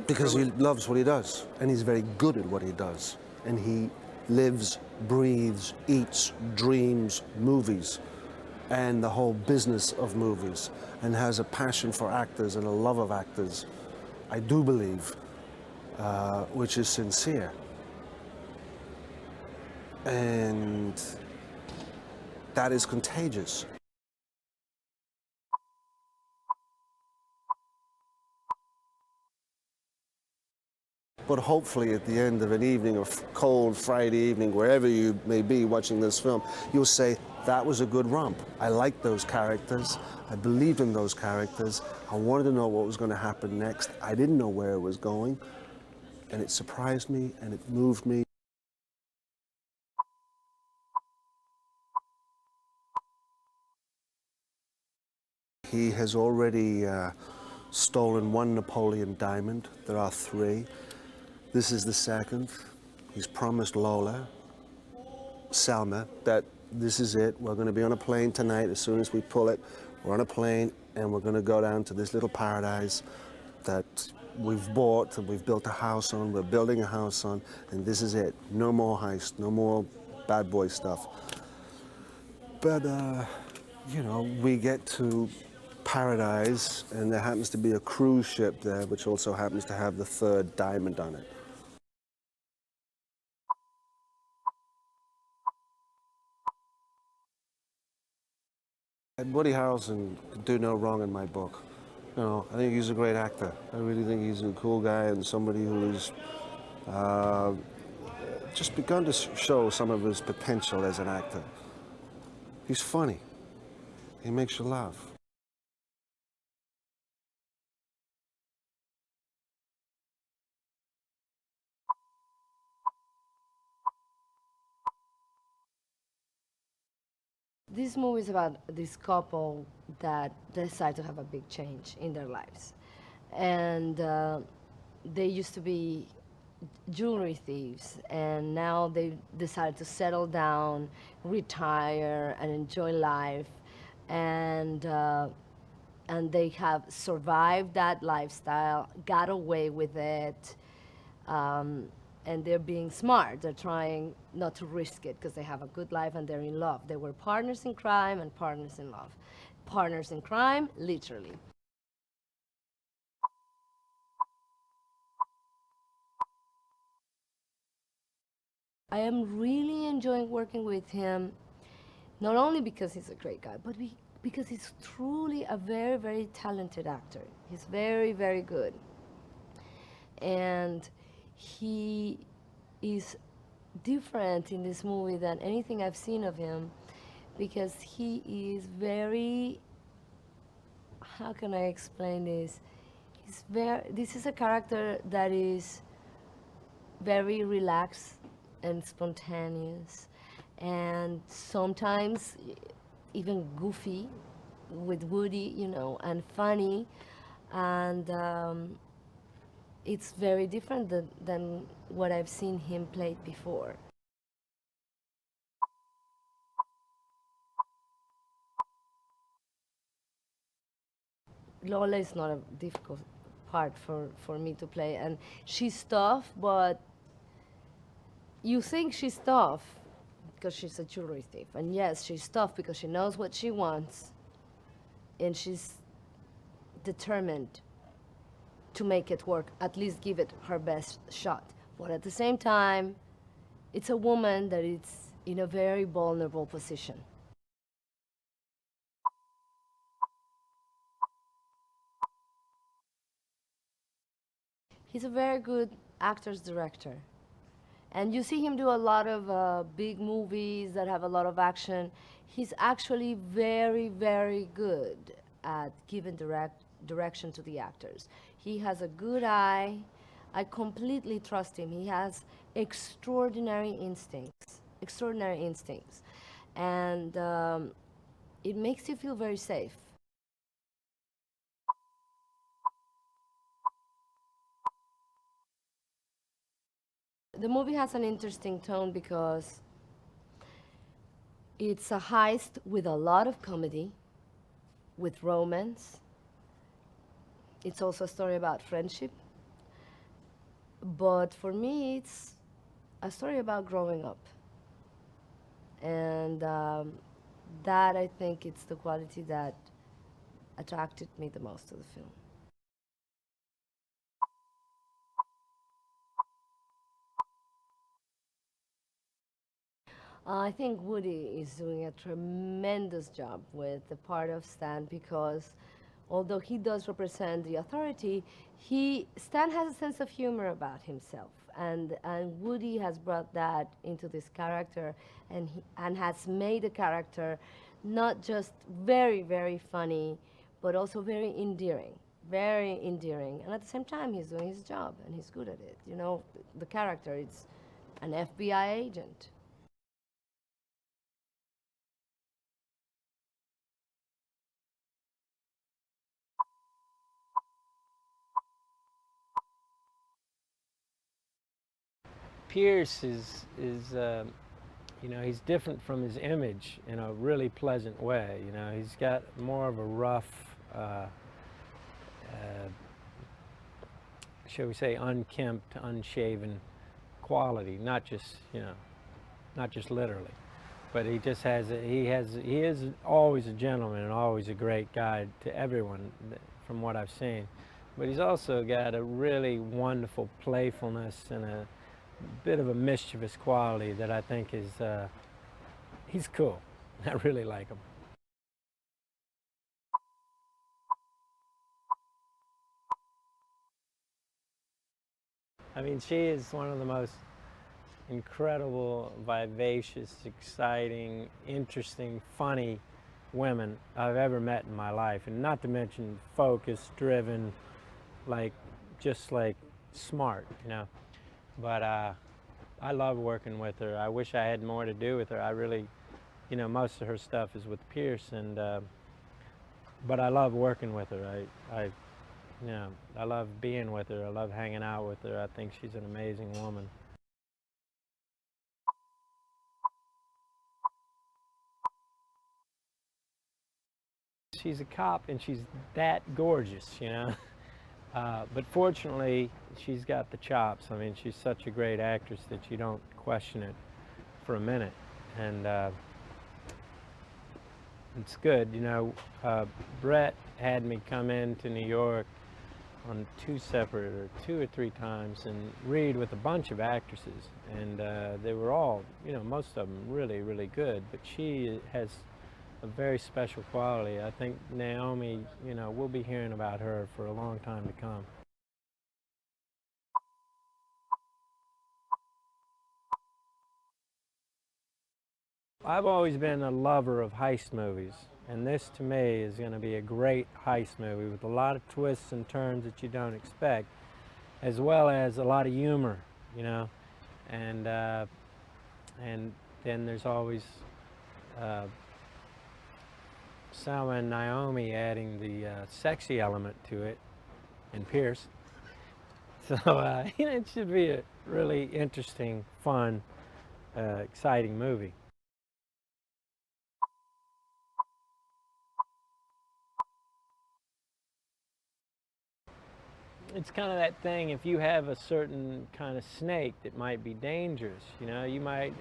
Because he loves what he does, and he's very good at what he does. And he lives, breathes, eats, dreams movies, and the whole business of movies, and has a passion for actors and a love of actors, I do believe, which is sincere. And that is contagious. But hopefully at the end of an evening, a cold Friday evening, wherever you may be watching this film, you'll say, that was a good romp. I liked those characters. I believed in those characters. I wanted to know what was going to happen next. I didn't know where it was going. And it surprised me and it moved me. He has already stolen one Napoleon diamond. There are 3. This is the second. He's promised Lola, Salma, that this is it. We're going to be on a plane tonight. As soon as we pull it, we're on a plane and we're going to go down to this little paradise that we've bought and we've built a house on. We're building a house on, and this is it. No more heist, no more bad boy stuff. But, you know, we get to paradise, and there happens to be a cruise ship there, which also happens to have the 3rd diamond on it. And Woody Harrelson could do no wrong in my book. You know, I think he's a great actor. I really think he's a cool guy and somebody who's just begun to show some of his potential as an actor. He's funny. He makes you laugh. This movie is about this couple that decide to have a big change in their lives. And they used to be jewelry thieves, and now they decided to settle down, retire, and enjoy life. And they have survived that lifestyle, got away with it, and they're being smart. They're trying not to risk it because they have a good life and they're in love. They were partners in crime and partners in love. Partners in crime, literally. I am really enjoying working with him, not only because he's a great guy, but because he's truly a very, very talented actor. He's very, very good. And he is different in this movie than anything I've seen of him because he is very, how can I explain this? This is a character that is very relaxed and spontaneous and sometimes even goofy with Woody, you know, and funny. And it's very different than what I've seen him play before. Lola is not a difficult part for me to play, and she's tough, but you think she's tough because she's a jewelry thief. And yes, she's tough because she knows what she wants, and she's determined to make it work, at least give it her best shot. But at the same time, it's a woman that is in a very vulnerable position. He's a very good actor's director. And you see him do a lot of big movies that have a lot of action. He's actually very, very good at giving direction to the actors. He has a good eye. I completely trust him. He has extraordinary instincts, extraordinary instincts. And it makes you feel very safe. The movie has an interesting tone because it's a heist with a lot of comedy, with romance. It's also a story about friendship. But for me, it's a story about growing up. And that, I think, it's the quality that attracted me the most to the film. I think Woody is doing a tremendous job with the part of Stan because although he does represent the authority, Stan has a sense of humor about himself, and Woody has brought that into this character, and has made the character not just very very funny, but also very endearing, very endearing, and at the same time he's doing his job and he's good at it. You know, the character, it's an FBI agent. Pierce you know, he's different from his image in a really pleasant way. You know, he's got more of a rough, shall we say, unkempt, unshaven quality. Not just, you know, not just literally, but he just has he is always a gentleman and always a great guy to everyone, from what I've seen. But he's also got a really wonderful playfulness and a bit of a mischievous quality that I think is he's cool. I really like him. I mean, she is one of the most incredible, vivacious, exciting, interesting, funny women I've ever met in my life, and not to mention focused, driven, like just like smart, you know. But I love working with her. I wish I had more to do with her. I really, you know, most of her stuff is with Pierce, and but I love working with her. You know, I love being with her. I love hanging out with her. I think she's an amazing woman. She's a cop, and she's that gorgeous, you know. But fortunately, she's got the chops. I mean, she's such a great actress that you don't question it for a minute, and it's good. You know, Brett had me come into New York on two or three times and read with a bunch of actresses, and they were all, you know, most of them really, really good. But she has a very special quality. I think Naomi, you know, we'll be hearing about her for a long time to come. I've always been a lover of heist movies, and this to me is going to be a great heist movie with a lot of twists and turns that you don't expect, as well as a lot of humor, you know, and and then there's always uh, Salma and Naomi adding the sexy element to it, and Pierce. So you know, it should be a really interesting, fun, exciting movie. It's kind of that thing, if you have a certain kind of snake that might be dangerous, you know, you might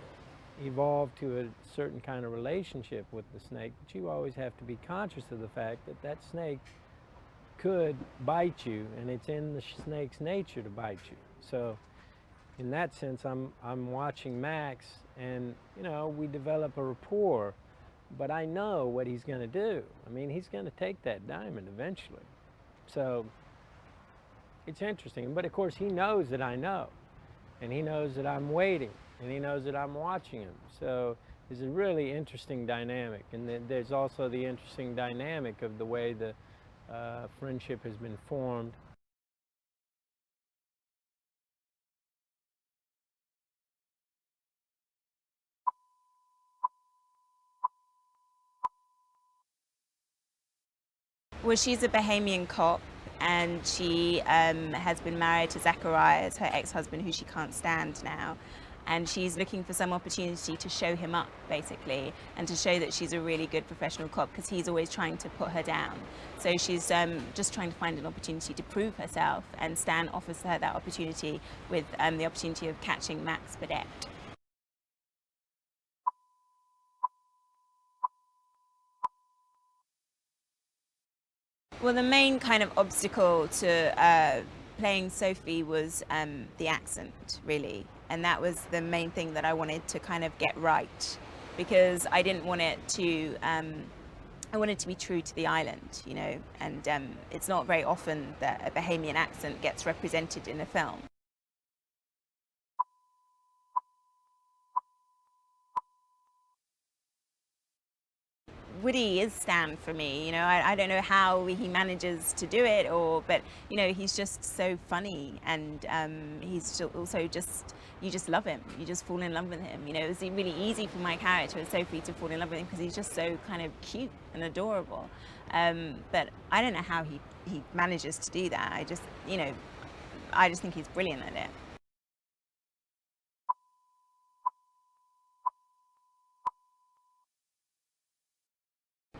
evolve to a certain kind of relationship with the snake, but you always have to be conscious of the fact that that snake could bite you, and it's in the snake's nature to bite you. So in that sense, I'm watching Max, and you know, we develop a rapport, but I know what he's going to do. I mean, he's going to take that diamond eventually. So it's interesting, but of course he knows that I know, and he knows that I'm waiting, and he knows that I'm watching him. So it's a really interesting dynamic, and then there's also the interesting dynamic of the way the friendship has been formed. Well, she's a Bahamian cop, and she has been married to Zacharias, her ex-husband, who she can't stand now. and she's looking for some opportunity to show him up, basically, and to show that she's a really good professional cop, because he's always trying to put her down. So she's just trying to find an opportunity to prove herself, and Stan offers her that opportunity with the opportunity of catching Max Badette. Well, the main kind of obstacle to playing Sophie was the accent, really. And that was the main thing that I wanted to kind of get right, because I didn't want it to, I wanted to be true to the island, you know, and it's not very often that a Bahamian accent gets represented in a film. Woody is Stan for me, you know. I don't know how he manages to do it, but you know, he's just so funny, and he's also just, you just love him, you just fall in love with him, you know. It's really easy for my character as Sophie to fall in love with him because he's just so kind of cute and adorable, but I don't know how he manages to do that. I just, you know, I just think he's brilliant at it.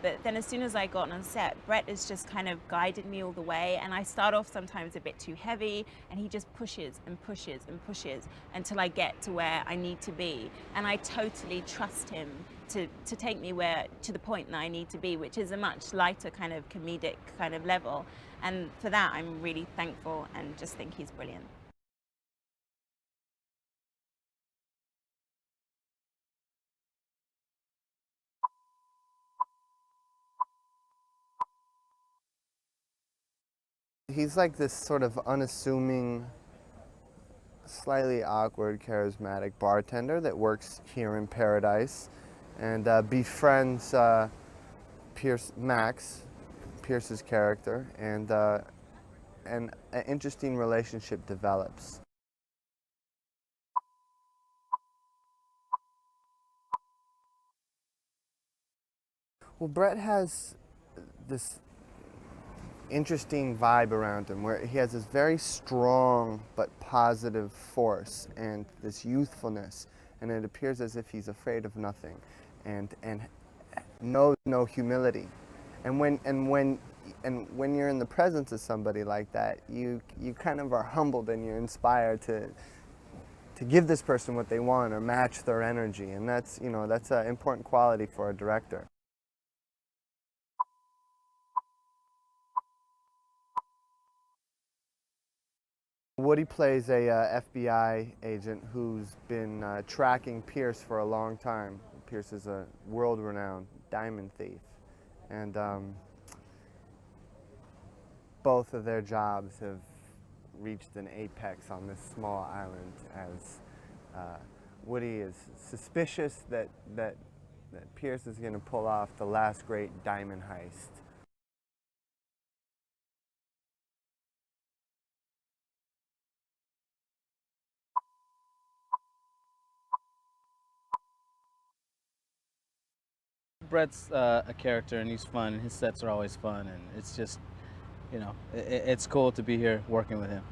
But then as soon as I got on set, Brett has just kind of guided me all the way, and I start off sometimes a bit too heavy, and he just pushes and pushes and pushes until I get to where I need to be. And I totally trust him to take me to the point that I need to be, which is a much lighter kind of comedic kind of level. And for that, I'm really thankful and just think he's brilliant. He's like this sort of unassuming, slightly awkward, charismatic bartender that works here in Paradise, and befriends Max, Pierce's character, and an interesting relationship develops. Well, Brett has this interesting vibe around him where he has this very strong but positive force and this youthfulness, and it appears as if he's afraid of nothing and knows no humility. And when you're in the presence of somebody like that, you kind of are humbled and you're inspired to give this person what they want or match their energy, and that's, you know, that's an important quality for a director. Woody plays a FBI agent who's been tracking Pierce for a long time. Pierce is a world-renowned diamond thief, and both of their jobs have reached an apex on this small island, as Woody is suspicious that Pierce is going to pull off the last great diamond heist. Brett's a character, and he's fun, and his sets are always fun, and it's just, you know, it's cool to be here working with him.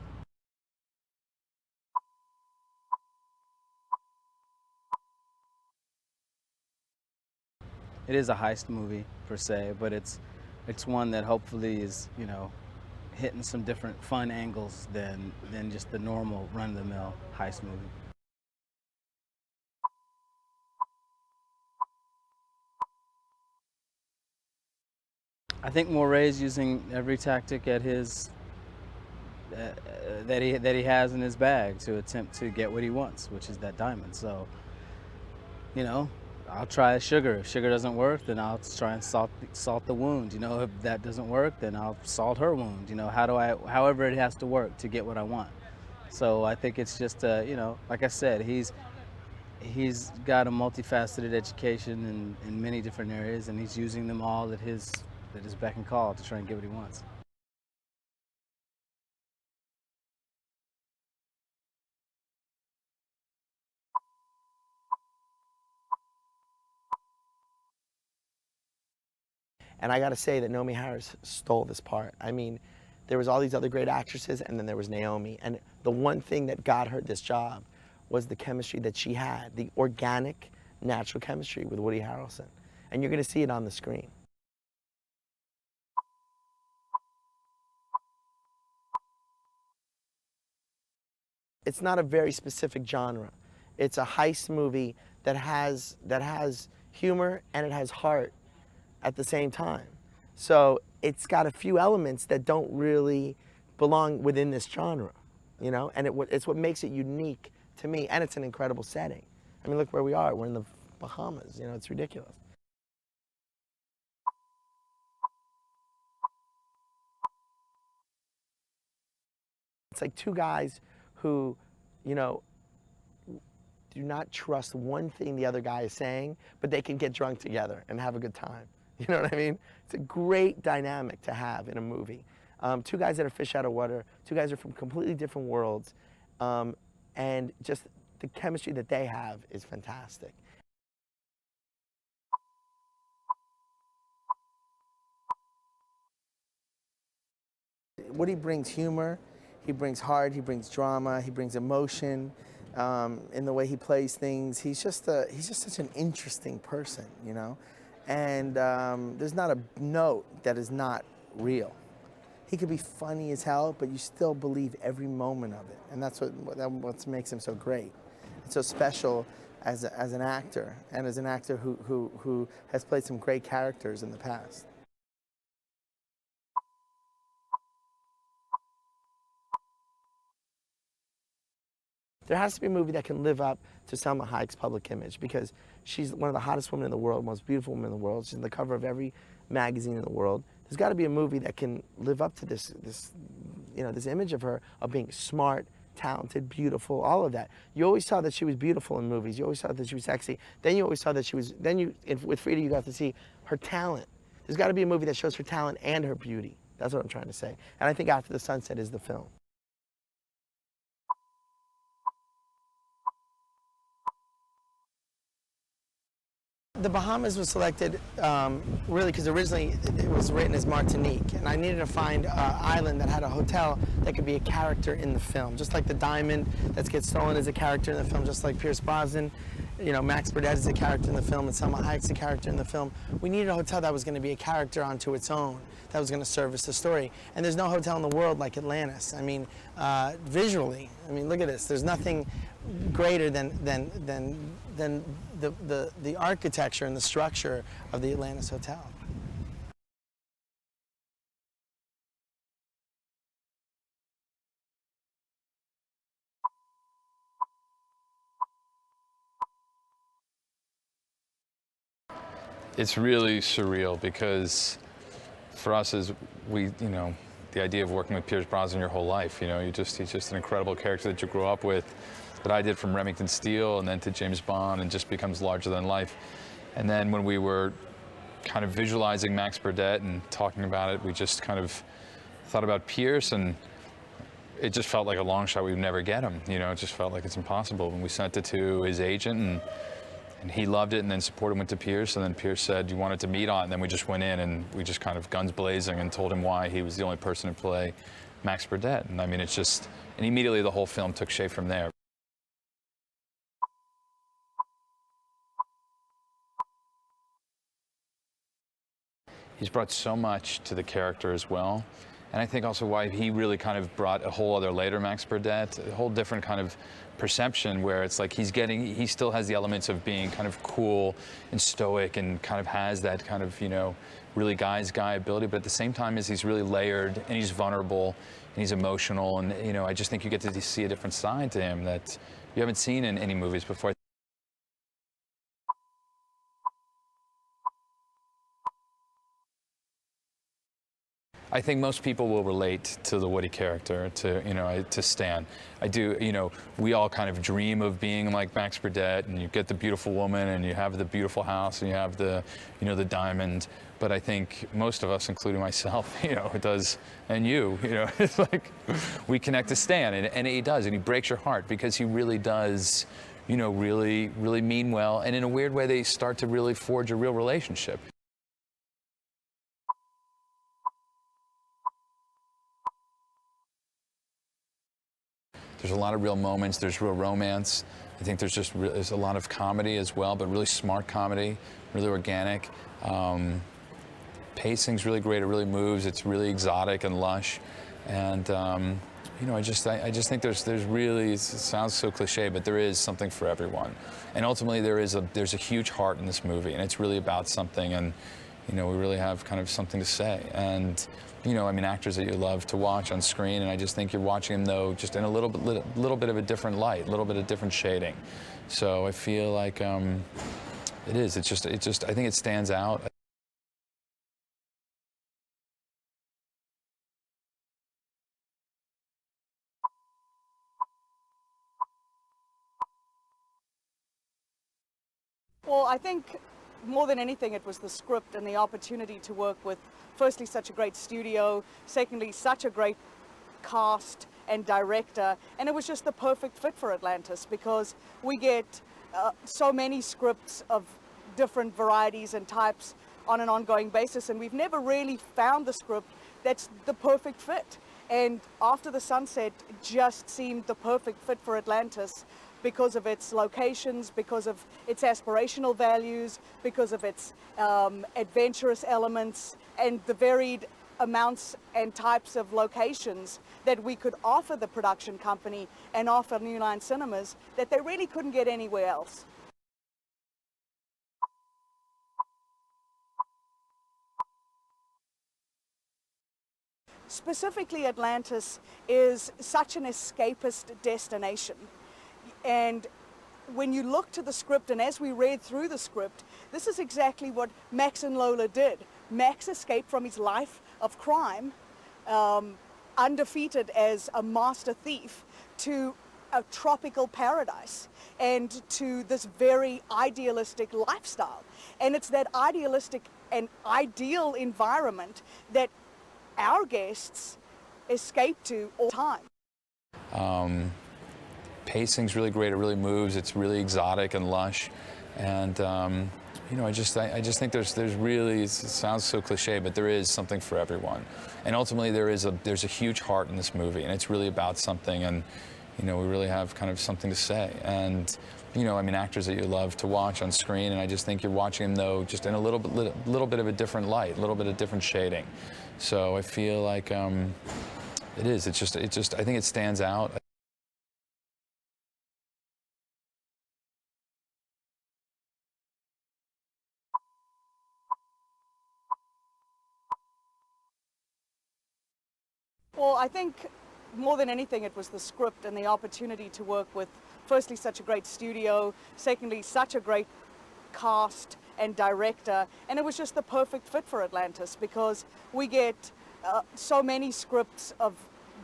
It is a heist movie per se, but it's one that hopefully is, you know, hitting some different fun angles than just the normal run-of-the-mill heist movie. I think Moray's using every tactic at his that he has in his bag to attempt to get what he wants, which is that diamond. So, you know, I'll try sugar. If sugar doesn't work, then I'll try and salt the wound. You know, if that doesn't work, then I'll salt her wound. You know, however it has to work to get what I want. So I think it's just, you know, like I said, he's got a multifaceted education in many different areas, and he's using them all at his beck and call to try and get what he wants. And I got to say that Naomi Harris stole this part. I mean, there was all these other great actresses, and then there was Naomi. And the one thing that got her this job was the chemistry that she had, the organic, natural chemistry with Woody Harrelson. And you're going to see it on the screen. It's not a very specific genre. It's a heist movie that has humor and it has heart at the same time. So it's got a few elements that don't really belong within this genre, you know, and it's what makes it unique to me, and it's an incredible setting. I mean, look where we are. We're in the Bahamas, you know, it's ridiculous. It's like two guys who, you know, do not trust one thing the other guy is saying, but they can get drunk together and have a good time. You know what I mean? It's a great dynamic to have in a movie. Two guys that are fish out of water, two guys that are from completely different worlds, and just the chemistry that they have is fantastic. Woody brings humor, he brings heart, he brings drama, he brings emotion in the way he plays things. He's just such an interesting person, you know? And there's not a note that is not real. He could be funny as hell, but you still believe every moment of it. And that's what makes him so great. It's so special as an actor, and as an actor who has played some great characters in the past. There has to be a movie that can live up to Salma Hayek's public image, because she's one of the hottest women in the world, most beautiful woman in the world. She's on the cover of every magazine in the world. There's got to be a movie that can live up to this image of her, of being smart, talented, beautiful, all of that. You always saw that she was beautiful in movies. You always saw that she was sexy. Then you always saw that she was, with Frida, you got to see her talent. There's got to be a movie that shows her talent and her beauty. That's what I'm trying to say. And I think After the Sunset is the film. The Bahamas was selected really because originally it was written as Martinique, and I needed to find an island that had a hotel that could be a character in the film, just like the diamond that gets stolen is a character in the film, just like Pierce Brosnan, you know, Max Burdett is a character in the film, and Salma Hayek's a character in the film. We needed a hotel that was going to be a character onto its own, that was going to service the story. And there's no hotel in the world like Atlantis. I mean, visually, I mean, look at this. There's nothing greater than the architecture and the structure of the Atlantis Hotel. It's really surreal because for us as the idea of working with Pierce Brosnan your whole life, you know, he's just an incredible character that you grew up with, that I did from Remington Steele and then to James Bond, and just becomes larger than life. And then when we were kind of visualizing Max Burdett and talking about it, we just kind of thought about Pierce, and it just felt like a long shot. We'd never get him, you know, it just felt like it's impossible. When we sent it to his agent, and he loved it, and then support him went to Pierce, and then Pierce said you wanted to meet on it, and then we just went in and we just kind of guns blazing and told him why he was the only person to play Max Burdett. And I mean, it's just, and immediately the whole film took shape from there. He's brought so much to the character as well. And I think also why he really kind of brought a whole other layer, Max Burdett, a whole different kind of perception, where it's like he still has the elements of being kind of cool and stoic, and kind of has that kind of, you know, really guy's guy ability, but at the same time he's really layered, and he's vulnerable, and he's emotional, and, you know, I just think you get to see a different side to him that you haven't seen in any movies before. I think most people will relate to the Woody character, to Stan. I do, you know, we all kind of dream of being like Max Burdett, and you get the beautiful woman, and you have the beautiful house, and you have the, you know, the diamond. But I think most of us, including myself, you know, it does, and you know, it's like we connect to Stan, and he does, and he breaks your heart because he really does, you know, really mean well, and in a weird way, they start to really forge a real relationship. There's a lot of real moments, there's real romance, I think there's a lot of comedy as well, but really smart comedy, really organic. Pacing's really great. It really moves. It's really exotic and lush, and I just think there's really, it sounds so cliche, but there is something for everyone, and ultimately there's a huge heart in this movie, and it's really about something, and we really have kind of something to say, and actors that you love to watch on screen, and I just think you're watching them though just in a little bit of a different light, a little bit of different shading. So I feel like it is. It's just I think it stands out. Well, I think more than anything, it was the script and the opportunity to work with, firstly, such a great studio, secondly, such a great cast and director, and it was just the perfect fit for Atlantis because we get so many scripts of different varieties and types on an ongoing basis, and we've never really found the script that's the perfect fit. And After the Sunset just seemed the perfect fit for Atlantis because of its locations, because of its aspirational values, because of its adventurous elements, and the varied amounts and types of locations that we could offer the production company and offer New Line Cinemas that they really couldn't get anywhere else. Specifically, Atlantis is such an escapist destination. And when you look to the script, and as we read through the script, this is exactly what Max and Lola did. Max escaped from his life of crime, undefeated as a master thief, to a tropical paradise and to this very idealistic lifestyle. And it's that idealistic and ideal environment that our guests escape to all the time. Pacing's really great. It really moves. It's really exotic and lush, and I just think there's really, it sounds so cliche, but there is something for everyone, and ultimately there's a huge heart in this movie, and it's really about something, and we really have kind of something to say, and actors that you love to watch on screen, and I just think you're watching them though just in a little bit of a different light, a little bit of different shading. So I feel like it is. It's just I think it stands out. Well, I think more than anything, it was the script and the opportunity to work with, firstly, such a great studio, secondly, such a great cast and director, and it was just the perfect fit for Atlantis because we get so many scripts of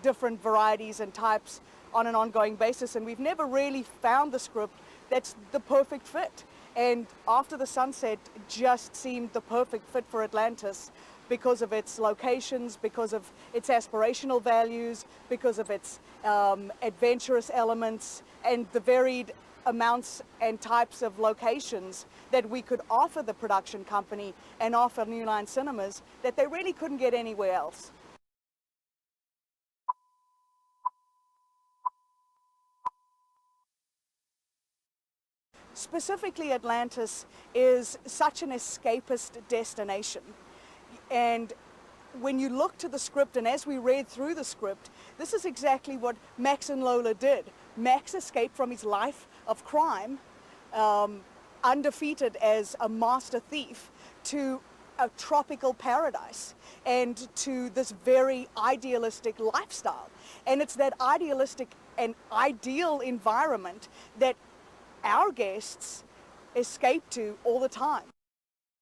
different varieties and types on an ongoing basis, and we've never really found the script that's the perfect fit. And After the Sunset just seemed the perfect fit for Atlantis because of its locations, because of its aspirational values, because of its adventurous elements, and the varied amounts and types of locations that we could offer the production company and offer New Line Cinemas that they really couldn't get anywhere else. Specifically, Atlantis is such an escapist destination. And when you look to the script, and as we read through the script, this is exactly what Max and Lola did. Max escaped from his life of crime, undefeated as a master thief, to a tropical paradise and to this very idealistic lifestyle. And it's that idealistic and ideal environment that our guests escape to all the time.